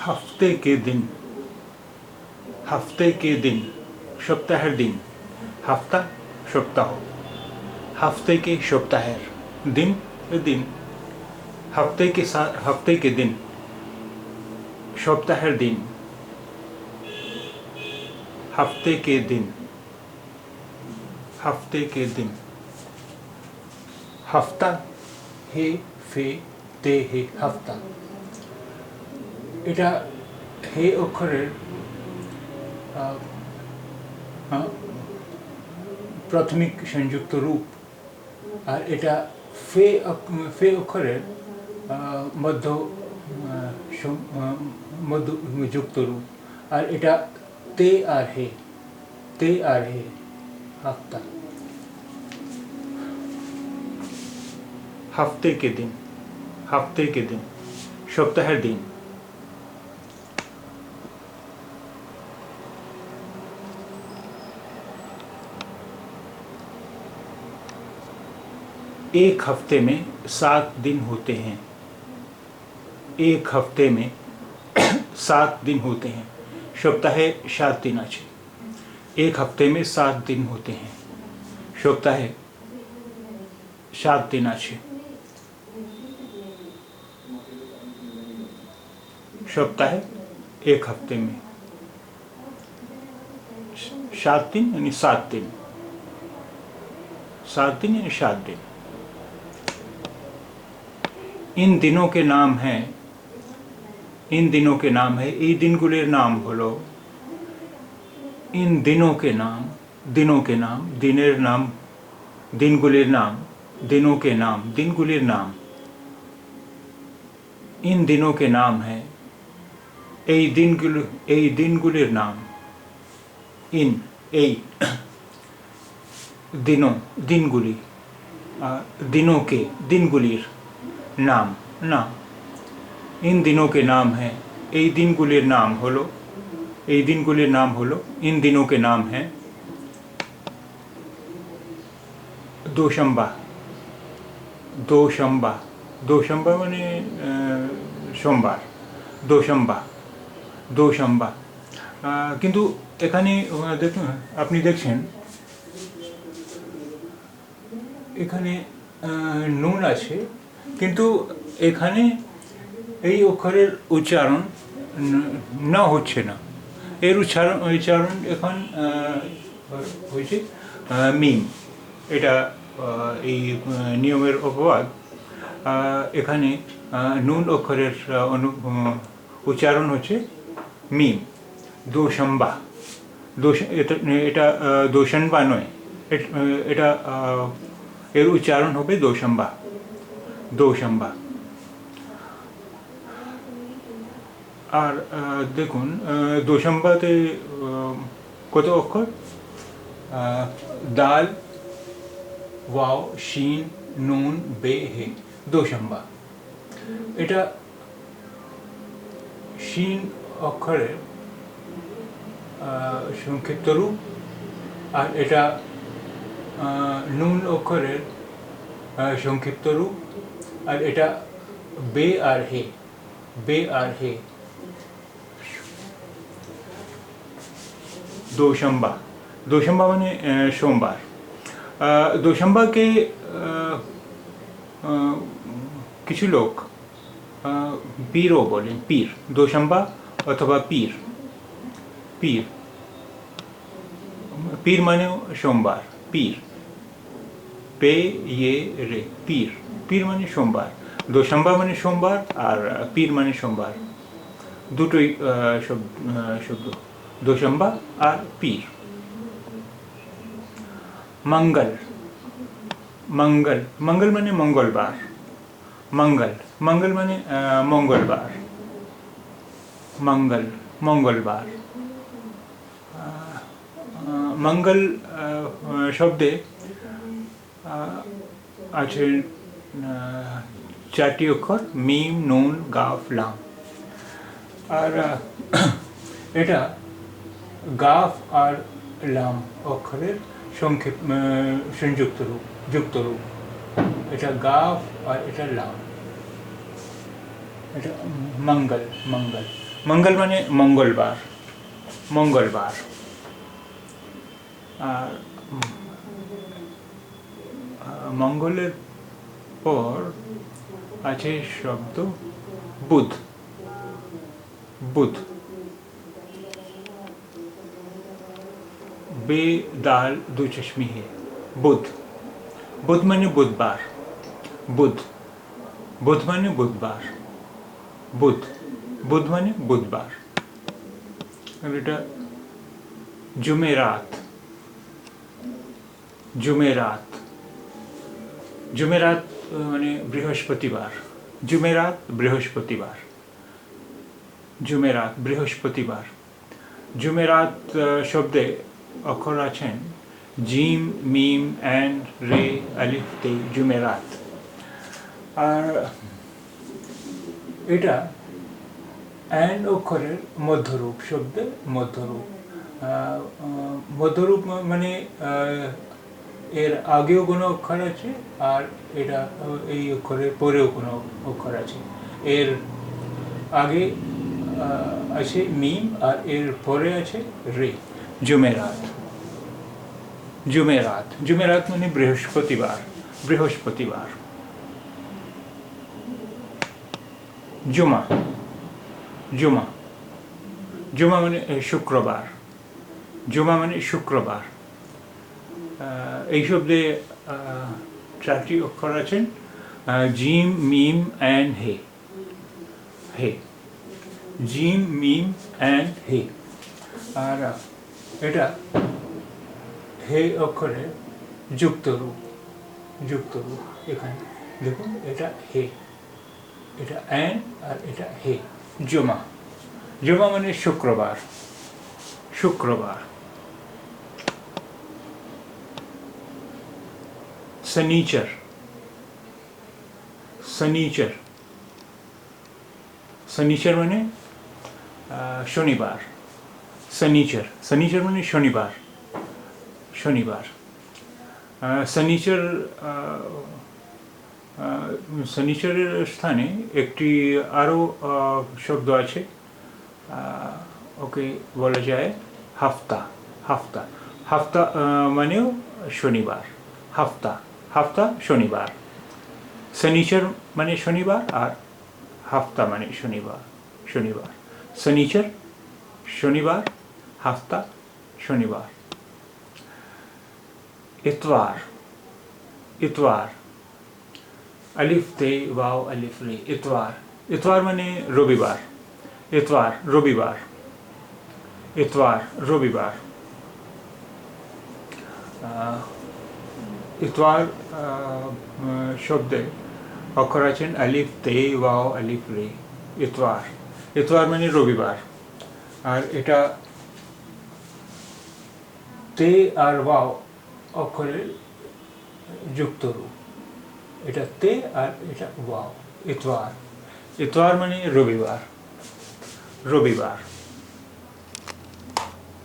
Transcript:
हफ्ते के दिन, हफ्ते के दिन, सप्ताहेर दिन, हफ्ता सप्ताह, हफ्ते के सप्ताहेर दिन, दिन, हफ्ते के दिन, सप्ताहेर दिन, हफ्ते के दिन, हफ्ते के दिन, हफ्ता, हे फे ते हे हफ्ता, এটা হে অক্ষরের প্রাথমিক সংযুক্ত রূপ, আর এটা ফে অক্ষরের মধ্যযুক্ত রূপ, আর এটা তে আর হে हफ्ता। हफ्ते के दिन, हफ्ते के दिन, सप्ताहेर दिन, एक हफ्ते में 7 दिन होते हैं, एक हफ्ते में 7 दिन होते हैं, सप्ताहे 7 दिन आछे, एक हफ्ते में 7 दिन होते हैं, सप्ताहे 7 दिन आछे, सप्ताहे एक हफ्ते में 7 दिन यानी 7 दिन, 7 दिन यानी 7 दिन। इन दिनों के नाम हैं, इन दिनों के नाम है, এই দিনগুলির নাম হলো, इन दिनों के नाम, दिनों के नाम, दिनेर नाम, दिनगुलिर नाम, दिनों के नाम, दिनगुलिर नाम, इन दिनों के नाम है, এই দিনগুলির নাম, इन এই दिनों, दिनगुली, दिनों के, दिनगुलिर नाम, नाम, इन दिनों के नाम है, এই দিনগুলির নাম হলো, এই দিনগুলির নাম হলো, इन दिनों के नाम है दोशंबा, दोशंबा, दोशंबा মানে সোমবার, दोशंबा, दोशंबा। কিন্তু এখানে দেখুন, আপনি দেখছেন এখানে নুন আছে, কিন্তু এখানে এই অক্ষরের উচ্চারণ না হচ্ছে না, এর উচ্চারণ এখন হয়েছে মিম। এটা এই নিয়মের অপবাদ। এখানে নুন অক্ষরের উচ্চারণ হচ্ছে মিম, দোশম্বা। এটা দোশনবা নয়, এটা এর উচ্চারণ হবে দোশম্বা, দোশম্বা। আর দেখুন দোশম্বাতে কত অক্ষর? দাল, ওয়াও, শিন, নুন, বে, হে, দোশম্বা। এটা শিন অক্ষরের সংক্ষিপ্ত রূপ, আর এটা নুন অক্ষরের সংক্ষিপ্ত রূপ, আর এটা বে আর হে, বে আর হে, दोशंबा। दोशंबा माने सोमवार। दोशंबा के কিছু লোক পীরও বলেন, পীর, दोशंबा অথবা পীর, পীর, পীর মানেও সোমবার, পীর, পে ইয়ে রে, পীর, পীর মানে সোমবার। दोशंबा মানে সোমবার, আর পীর মানে সোমবার, দুটোই শব্দ, दोशंबा और पीर। मंगल, मंगल, मंगल माने मंगलवार, मंगल, मंगल माने मंगलवार, मंगल, मंगलवार। मंगल शब्दे আছে 4টি অক্ষর, মিম, নুন, গাফ, লাম। আর এটা গাফ আর লাম অক্ষরের সংযুক্ত রূপ, যুক্ত রূপ। এটা গাফ আর এটা লাম, এটা मंगल, मंगल। মঙ্গল মানে মঙ্গলবার, মঙ্গলবার। আর মঙ্গলের পর আছে শব্দ বুধ, বুধ। बे दाल दो चश्मी है, बुध। बुध माने बुधवार, बुध, बुध माने बुधवार, बुध, बुध माने बुधवार। अब এটা जुमेरात, जुमेरात, जुमेरात माने बृहस्पतिवार, जुमेरात बृहस्पतिवार, जुमेरात बृहस्पतिवार। जुमेरात শব্দে অক্ষর আছেন জিম, মিম, অ্যান্ড, রে, আলিফ, তে, জুমেরাত। আর এটা অ্যান্ড অক্ষরের মধ্যরূপ, শব্দের মধ্যরূপ। মধ্যরূপ মানে এর আগেও কোনো অক্ষর আছে আর এটা এই অক্ষরের পরেও কোনো অক্ষর আছে। এর আগে আছে মিম আর এর পরে আছে রে। जुमेरात, जुमेरात, जुमेरात माने बृहस्पतिवार, बृहस्पतिवार। जुमा, जुमा, जुमा माने शुक्रवार, जुमा माने शुक्रवार। এই শব্দে চারটি অক্ষর আছেন জিম, মিম, অ্যান্ড হে, হে, জিম, মিম, অ্যান্ড হে। আর এটা হে অক্ষরের যুক্ত রূপ, যুক্ত রূপ। এখানে দেখুন এটা হে, এটা অ্যান্ড আর এটা হে। জমা, জমা মানে শুক্রবার, শুক্রবার। शनिचर, शनिचर, शनिचर माने शनिवार, शनिचर, शनिचर माने शनिवार, शनिवार। शनिचर, शनिचरेর স্থানে একটি আরও শব্দ আছে, ওকে বলা যায় হাফতা, হাফতা, হাফতা মানেও শনিবার, হাফতা, হাফতা শনিবার। শনিচর মানে শনিবার আর হাফতা মানে শনিবার, শনিবার। শনিচর শনিবার, হাফতা শনিবার। इतवार, इतवार, अलिफ ते वाव अलिफ रे, इतवार। इतवार माने रविवार, इतवार रविवार, इतवार रविवार। इतवार शब्दे অক্ষর আছেন আলিফ, তে, ওয়াও, আলিফ, রে। ইতওয়ার, ইতওয়ার মানে রবিবার। আর এটা তে আর ওয়াও অক্ষরের যুক্ত রূপ, এটা তে আর এটা ওয়াও। ইতওয়ার, ইতওয়ার মানে রবিবার, রবিবার।